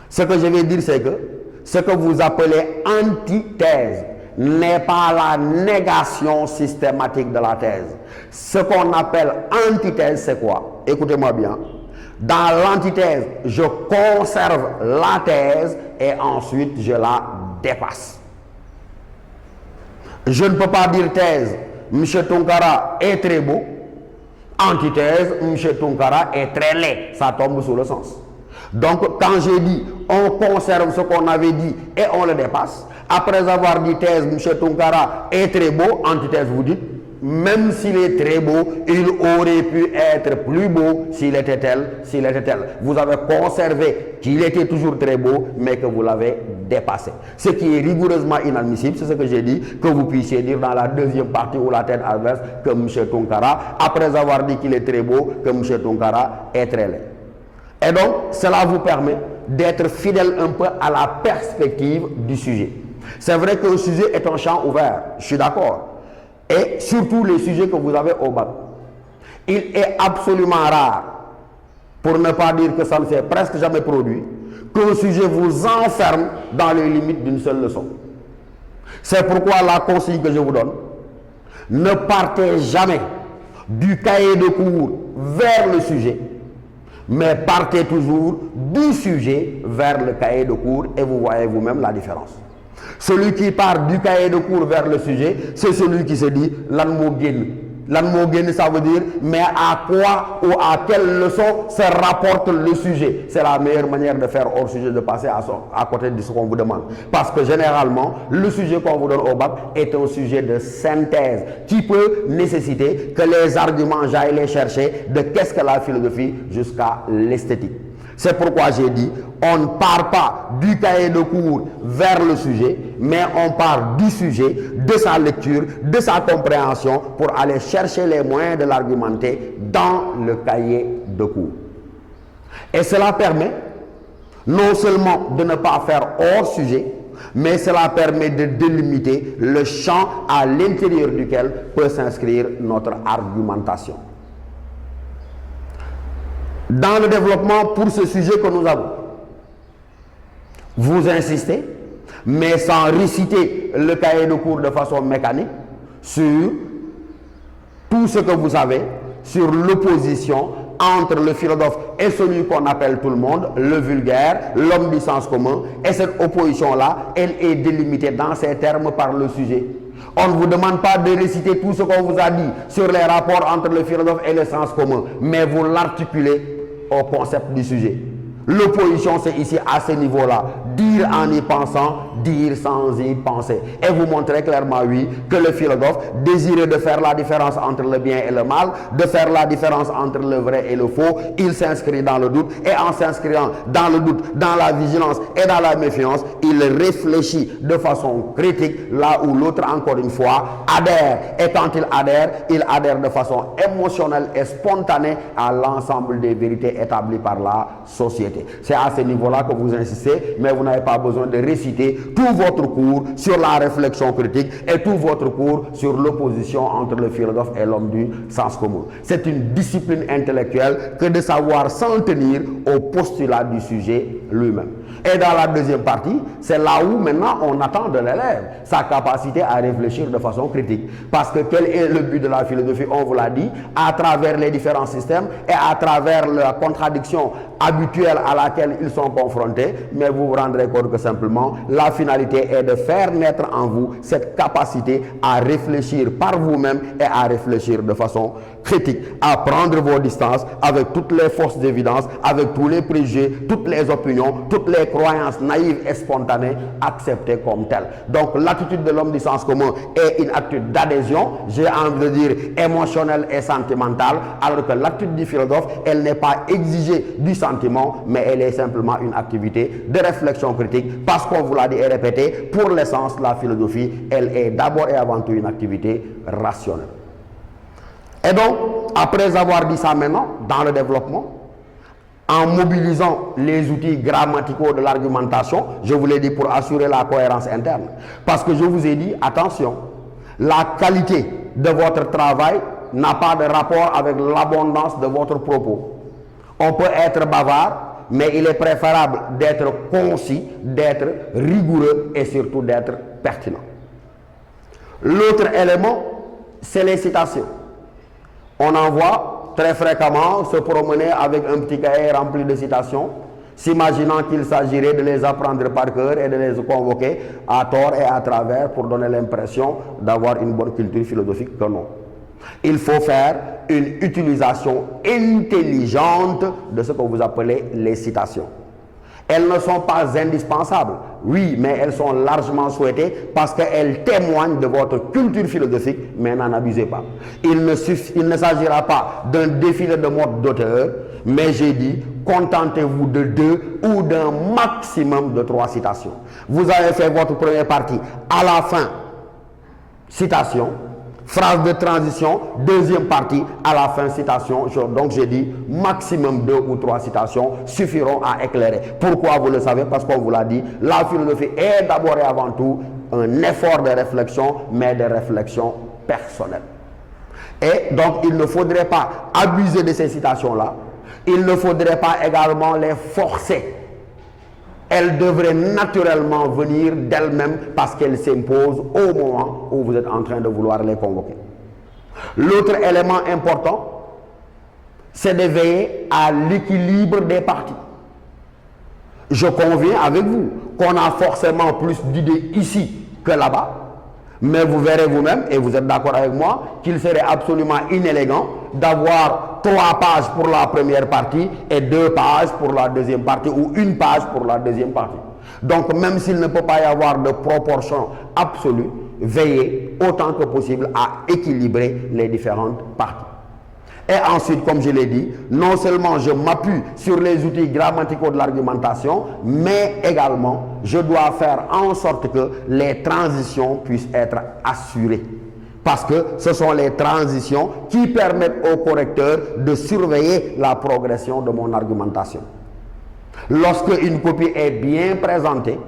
Ce que je vais dire, c'est que ce que vous appelez antithèse n'est pas la négation systématique de la thèse. Ce qu'on appelle antithèse, c'est quoi? Écoutez-moi bien. Dans l'antithèse, je conserve la thèse et ensuite je la dépasse. Je ne peux pas dire thèse, M. Tounkara est très beau. Antithèse, M. Tounkara est très laid. Ça tombe sous le sens. Donc, quand j'ai dit, on conserve ce qu'on avait dit et on le dépasse, après avoir dit thèse, M. Tounkara est très beau, antithèse, vous dites, même s'il est très beau, il aurait pu être plus beau s'il était tel, s'il était tel. Vous avez conservé qu'il était toujours très beau, mais que vous l'avez dépassé. Ce qui est rigoureusement inadmissible, c'est ce que j'ai dit, que vous puissiez dire dans la deuxième partie ou la tête adverse que M. Tounkara, après avoir dit qu'il est très beau, que M. Tounkara est très laid. Et donc, cela vous permet d'être fidèle un peu à la perspective du sujet. C'est vrai que le sujet est un champ ouvert, je suis d'accord. Et surtout les sujets que vous avez au bac. Il est absolument rare, pour ne pas dire que ça ne s'est presque jamais produit, qu'un sujet vous enferme dans les limites d'une seule leçon. C'est pourquoi la consigne que je vous donne, ne partez jamais du cahier de cours vers le sujet, mais partez toujours du sujet vers le cahier de cours et vous voyez vous-même la différence. Celui qui part du cahier de cours vers le sujet, c'est celui qui se dit lan mo génn. Lan mo génn, ça veut dire mais à quoi ou à quelle leçon se rapporte le sujet. C'est la meilleure manière de faire hors sujet, de passer à côté de ce qu'on vous demande. Parce que généralement, le sujet qu'on vous donne au bac est un sujet de synthèse qui peut nécessiter que les arguments j'aille les chercher de qu'est-ce que la philosophie jusqu'à l'esthétique. C'est pourquoi j'ai dit, on ne part pas du cahier de cours vers le sujet, mais on part du sujet, de sa lecture, de sa compréhension, pour aller chercher les moyens de l'argumenter dans le cahier de cours. Et cela permet non seulement de ne pas faire hors sujet, mais cela permet de délimiter le champ à l'intérieur duquel peut s'inscrire notre argumentation. Dans le développement pour ce sujet que nous avons, vous insistez, mais sans réciter le cahier de cours de façon mécanique, sur tout ce que vous savez, sur l'opposition entre le philosophe et celui qu'on appelle tout le monde, le vulgaire, l'homme du sens commun, et cette opposition-là, elle est délimitée dans ces termes par le sujet. On ne vous demande pas de réciter tout ce qu'on vous a dit sur les rapports entre le philosophe et le sens commun, mais vous l'articulez au concept du sujet. L'opposition, c'est ici à ce niveau-là. Dire en y pensant, dire sans y penser. Et vous montrez clairement, oui, que le philosophe désirait de faire la différence entre le bien et le mal, de faire la différence entre le vrai et le faux. Il s'inscrit dans le doute, et en s'inscrivant dans le doute, dans la vigilance et dans la méfiance, il réfléchit de façon critique, là où l'autre, encore une fois, adhère. Et quand il adhère de façon émotionnelle et spontanée à l'ensemble des vérités établies par la société. C'est à ce niveau-là que vous insistez, mais vous n'avez pas besoin de réciter tout votre cours sur la réflexion critique et tout votre cours sur l'opposition entre le philosophe et l'homme du sens commun. C'est une discipline intellectuelle que de savoir s'en tenir au postulat du sujet lui-même. Et dans la deuxième partie, c'est là où maintenant on attend de l'élève sa capacité à réfléchir de façon critique. Parce que quel est le but de la philosophie? On vous l'a dit, à travers les différents systèmes et à travers la contradiction habituelle à laquelle ils sont confrontés, mais vous vous rendrez compte que simplement la finalité est de faire naître en vous cette capacité à réfléchir par vous-même et à réfléchir de façon critique, à prendre vos distances avec toutes les fausses évidences, avec tous les préjugés, toutes les opinions, toutes les croyances naïves et spontanées acceptées comme telles. Donc l'attitude de l'homme du sens commun est une attitude d'adhésion, j'ai envie de dire émotionnelle et sentimentale, alors que l'attitude du philosophe, elle n'est pas exigée du sentiment, mais elle est simplement une activité de réflexion critique, parce qu'on vous l'a dit et répété, pour l'essence, la philosophie, elle est d'abord et avant tout une activité rationnelle. Et donc, après avoir dit ça maintenant, dans le développement, en mobilisant les outils grammaticaux de l'argumentation, je vous l'ai dit pour assurer la cohérence interne, parce que je vous ai dit, attention, la qualité de votre travail n'a pas de rapport avec l'abondance de votre propos. On peut être bavard, mais il est préférable d'être concis, d'être rigoureux et surtout d'être pertinent. L'autre élément, c'est les citations. On en voit très fréquemment se promener avec un petit cahier rempli de citations, s'imaginant qu'il s'agirait de les apprendre par cœur et de les convoquer à tort et à travers pour donner l'impression d'avoir une bonne culture philosophique que non. Il faut faire une utilisation intelligente de ce que vous appelez les citations. Elles ne sont pas indispensables, oui, mais elles sont largement souhaitées parce qu'elles témoignent de votre culture philosophique, mais n'en abusez pas. Il ne s'agira pas d'un défilé de mode d'auteur, mais j'ai dit, contentez-vous de 2 ou d'un maximum de 3 citations. Vous avez fait votre première partie, à la fin, citation, phrase de transition, deuxième partie, à la fin, citation. Donc j'ai dit, maximum 2 ou 3 citations suffiront à éclairer. Pourquoi vous le savez? Parce qu'on vous l'a dit, la philosophie est d'abord et avant tout un effort de réflexion, mais de réflexion personnelle. Et donc il ne faudrait pas abuser de ces citations-là. Il ne faudrait pas également les forcer. Elles devraient naturellement venir d'elles-mêmes parce qu'elles s'imposent au moment où vous êtes en train de vouloir les convoquer. L'autre élément important, c'est de veiller à l'équilibre des parties. Je conviens avec vous qu'on a forcément plus d'idées ici que là-bas, mais vous verrez vous-même, et vous êtes d'accord avec moi, qu'il serait absolument inélégant d'avoir 3 pages pour la première partie et 2 pages pour la deuxième partie, ou 1 page pour la deuxième partie. Donc même s'il ne peut pas y avoir de proportion absolue, veillez autant que possible à équilibrer les différentes parties. Et ensuite, comme je l'ai dit, non seulement je m'appuie sur les outils grammaticaux de l'argumentation, mais également je dois faire en sorte que les transitions puissent être assurées. Parce que ce sont les transitions qui permettent au correcteur de surveiller la progression de mon argumentation. Lorsque une copie est bien présentée,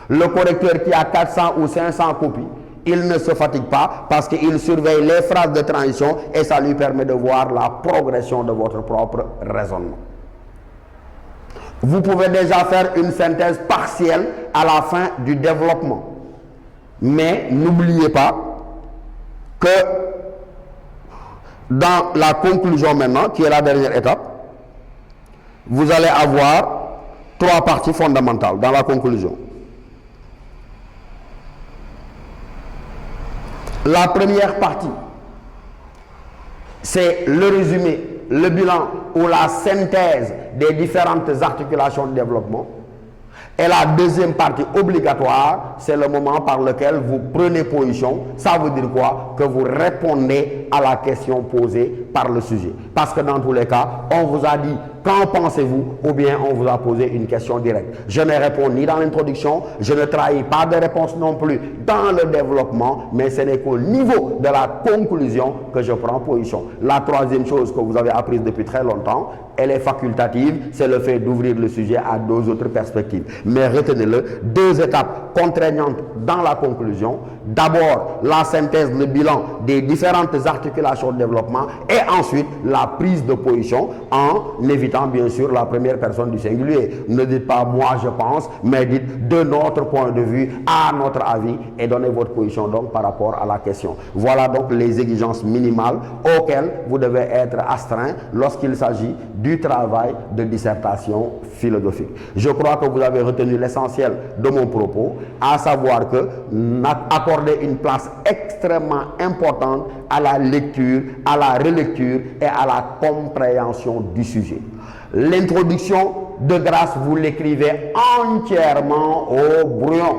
le correcteur qui a 400 ou 500 copies, il ne se fatigue pas parce qu'il surveille les phrases de transition et ça lui permet de voir la progression de votre propre raisonnement. Vous pouvez déjà faire une synthèse partielle à la fin du développement. Mais n'oubliez pas que dans la conclusion maintenant, qui est la dernière étape, vous allez avoir 3 parties fondamentales dans la conclusion. La première partie, c'est le résumé, le bilan ou la synthèse des différentes articulations de développement. Et la deuxième partie obligatoire, c'est le moment par lequel vous prenez position. Ça veut dire quoi? Que vous répondez à la question posée par le sujet. Parce que dans tous les cas, on vous a dit qu'en pensez-vous, ou bien on vous a posé une question directe. Je ne réponds ni dans l'introduction, je ne trahis pas de réponse non plus dans le développement, mais ce n'est qu'au niveau de la conclusion que je prends position. La troisième chose que vous avez apprise depuis très longtemps, elle est facultative, c'est le fait d'ouvrir le sujet à 2 autres perspectives. Mais retenez-le, 2 étapes contraignantes dans la conclusion. D'abord, la synthèse, le bilan des différentes articulations de développement et ensuite la prise de position en évitant bien sûr la première personne du singulier. Ne dites pas moi je pense, mais dites de notre point de vue, à notre avis et donnez votre position donc par rapport à la question. Voilà donc les exigences minimales auxquelles vous devez être astreint lorsqu'il s'agit du travail de dissertation philosophique. Je crois que vous avez retenu l'essentiel de mon propos, à savoir que accorder une place extrêmement importante à la lecture, à la relecture et à la compréhension du sujet. L'introduction, de grâce, vous l'écrivez entièrement au brouillon.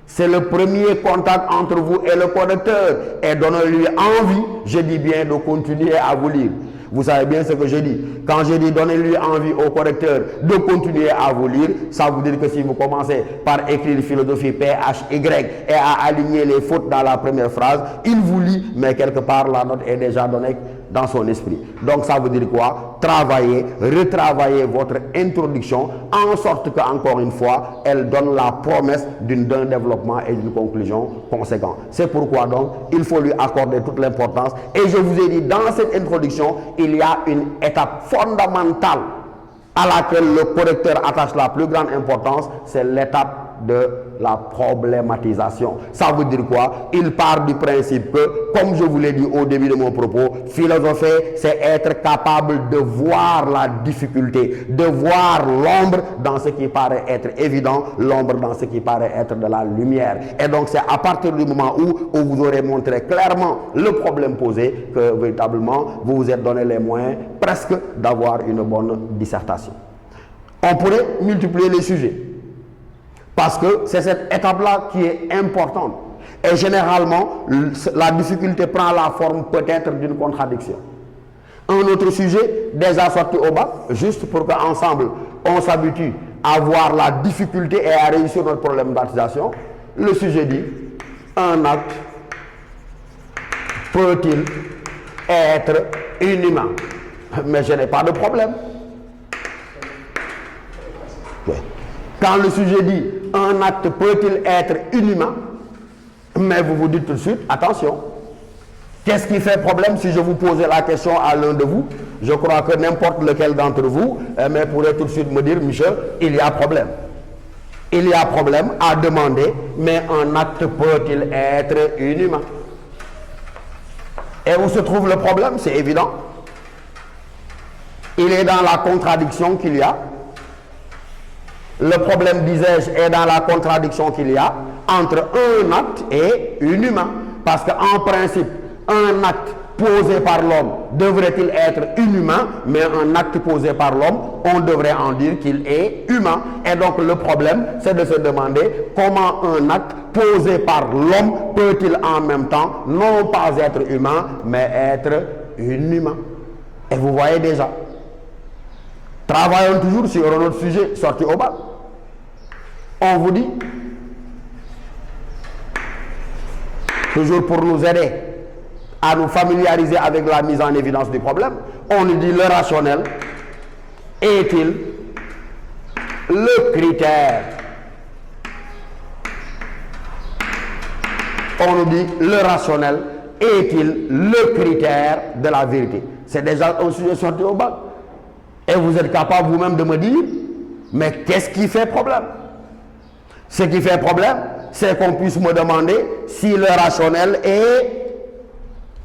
C'est le premier contact entre vous et le correcteur et donnez-lui envie, je dis bien, de continuer à vous lire. Vous savez bien ce que je dis. Quand je dis donnez-lui envie au correcteur de continuer à vous lire, ça veut dire que si vous commencez par écrire philosophie PHY et à aligner les fautes dans la première phrase, il vous lit, mais quelque part la note est déjà donnée dans son esprit. Donc ça veut dire quoi? Travaillez, retravaillez votre introduction en sorte que, encore une fois, elle donne la promesse d'un développement et d'une conclusion conséquente. C'est pourquoi donc il faut lui accorder toute l'importance. Et je vous ai dit, dans cette introduction, il y a une étape fondamentale à laquelle le correcteur attache la plus grande importance, c'est l'étape de la problématisation. Ça veut dire quoi? Il part du principe que, comme je vous l'ai dit au début de mon propos, philosopher, c'est être capable de voir la difficulté, de voir l'ombre dans ce qui paraît être évident, l'ombre dans ce qui paraît être de la lumière. Et donc c'est à partir du moment où vous aurez montré clairement le problème posé que véritablement vous vous êtes donné les moyens presque d'avoir une bonne dissertation. On pourrait multiplier les sujets. Parce que c'est cette étape-là qui est importante. Et généralement, la difficulté prend la forme peut-être d'une contradiction. Un autre sujet, déjà sorti au bac, juste pour qu'ensemble, on s'habitue à voir la difficulté et à réussir notre problème d'articulation. Le sujet dit, un acte peut-il être inhumain? Mais je n'ai pas de problème. Oui. Quand le sujet dit un acte peut-il être inhumain, mais vous vous dites tout de suite, attention, qu'est-ce qui fait problème si je vous posais la question à l'un de vous? Je crois que n'importe lequel d'entre vous mais pourrait tout de suite me dire, Michel, il y a problème. Il y a problème à demander, mais un acte peut-il être inhumain? Et où se trouve le problème? C'est évident. Il est dans la contradiction qu'il y a. Le problème, disais-je, est dans la contradiction qu'il y a entre un acte et inhumain. Parce qu'en principe, un acte posé par l'homme devrait-il être inhumain, mais un acte posé par l'homme, on devrait en dire qu'il est humain. Et donc le problème, c'est de se demander comment un acte posé par l'homme peut-il en même temps non pas être humain, mais être inhumain. Et vous voyez déjà. Travaillons toujours sur un autre sujet sorti au bas. On vous dit, toujours pour nous aider à nous familiariser avec la mise en évidence du problème, on nous dit le rationnel est-il le critère? On nous dit le rationnel est-il le critère de la vérité? C'est déjà un sujet sorti au bac. Et vous êtes capable vous-même de me dire, mais qu'est-ce qui fait problème? Ce qui fait problème, c'est qu'on puisse me demander si le rationnel est,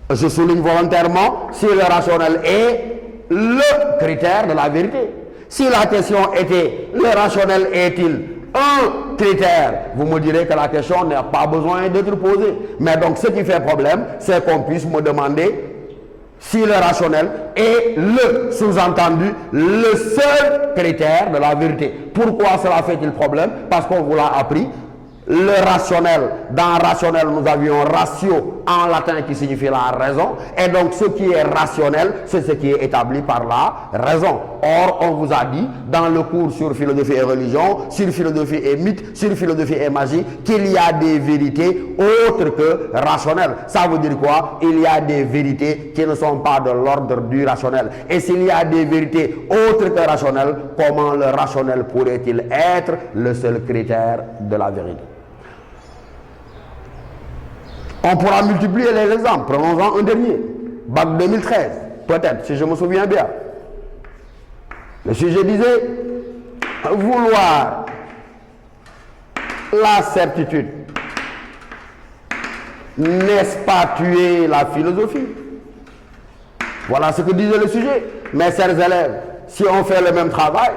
je souligne volontairement, si le rationnel est le critère de la vérité. Si la question était, le rationnel est-il un critère, vous me direz que la question n'a pas besoin d'être posée. Mais donc ce qui fait problème, c'est qu'on puisse me demander si le rationnel est le sous-entendu, le seul critère de la vérité. Pourquoi cela fait-il problème? Parce qu'on vous l'a appris. Le rationnel, dans rationnel, nous avions ratio en latin qui signifie la raison. Et donc ce qui est rationnel, c'est ce qui est établi par la raison. Or, on vous a dit, dans le cours sur philosophie et religion, sur philosophie et mythe, sur philosophie et magie, qu'il y a des vérités autres que rationnelles. Ça veut dire quoi? Il y a des vérités qui ne sont pas de l'ordre du rationnel. Et s'il y a des vérités autres que rationnelles, comment le rationnel pourrait-il être le seul critère de la vérité? On pourra multiplier les exemples. Prenons-en un dernier. Bac 2013, peut-être, si je me souviens bien. Le sujet disait, vouloir la certitude, n'est-ce pas tuer la philosophie? Voilà ce que disait le sujet. Mes chers élèves, si on fait le même travail,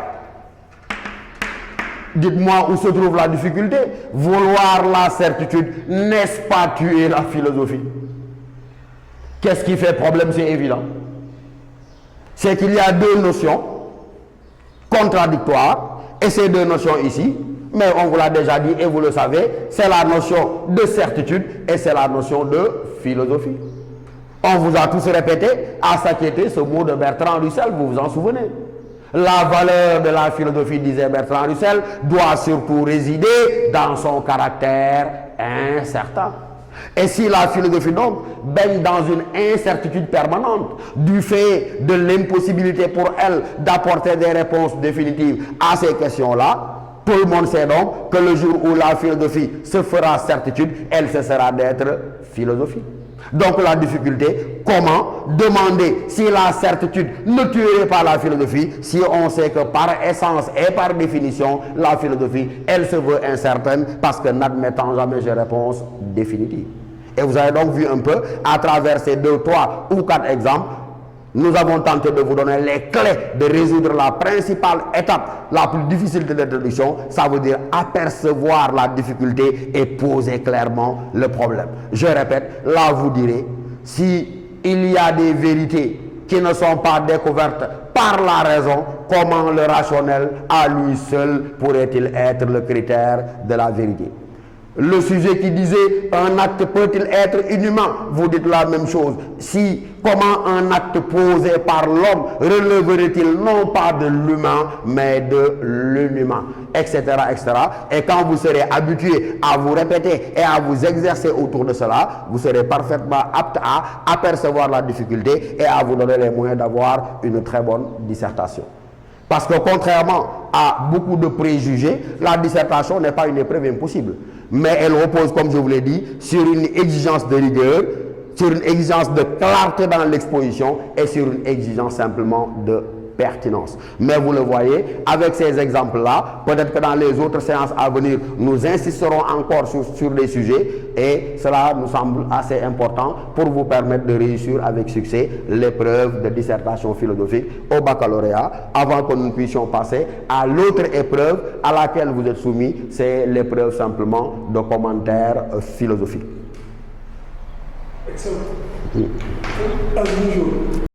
dites-moi où se trouve la difficulté. Vouloir la certitude, n'est-ce pas tuer la philosophie? Qu'est-ce qui fait problème? C'est évident. C'est qu'il y a deux notions contradictoires, et ces deux notions ici, mais on vous l'a déjà dit et vous le savez, c'est la notion de certitude et c'est la notion de philosophie. On vous a tous répété à s'inquiéter ce mot de Bertrand Russell, vous vous en souvenez? La valeur de la philosophie, disait Bertrand Russell, doit surtout résider dans son caractère incertain. Et si la philosophie donc baigne dans une incertitude permanente du fait de l'impossibilité pour elle d'apporter des réponses définitives à ces questions-là, tout le monde sait donc que le jour où la philosophie se fera certitude, elle cessera d'être philosophie. Donc la difficulté, comment demander si la certitude ne tuerait pas la philosophie, si on sait que par essence et par définition, la philosophie, elle se veut incertaine parce que n'admettant jamais de réponse définitive. Et vous avez donc vu un peu, à travers ces 2, 3 ou 4 exemples, nous avons tenté de vous donner les clés de résoudre la principale étape, la plus difficile de l'introduction. Ça veut dire apercevoir la difficulté et poser clairement le problème. Je répète, là vous direz, si il y a des vérités qui ne sont pas découvertes par la raison, comment le rationnel à lui seul pourrait-il être le critère de la vérité? Le sujet qui disait un acte peut-il être inhumain, vous dites la même chose. Si, comment un acte posé par l'homme releverait-il non pas de l'humain, mais de l'inhumain, etc., etc. Et quand vous serez habitué à vous répéter et à vous exercer autour de cela, vous serez parfaitement apte à apercevoir la difficulté et à vous donner les moyens d'avoir une très bonne dissertation. Parce que contrairement à beaucoup de préjugés, la dissertation n'est pas une épreuve impossible. Mais elle repose, comme je vous l'ai dit, sur une exigence de rigueur, sur une exigence de clarté dans l'exposition et sur une exigence simplement de pertinence. Mais vous le voyez, avec ces exemples-là, peut-être que dans les autres séances à venir, nous insisterons encore sur des sujets et cela nous semble assez important pour vous permettre de réussir avec succès l'épreuve de dissertation philosophique au baccalauréat avant que nous puissions passer à l'autre épreuve à laquelle vous êtes soumis, c'est l'épreuve simplement de commentaires philosophiques. Excellent. À ce jour.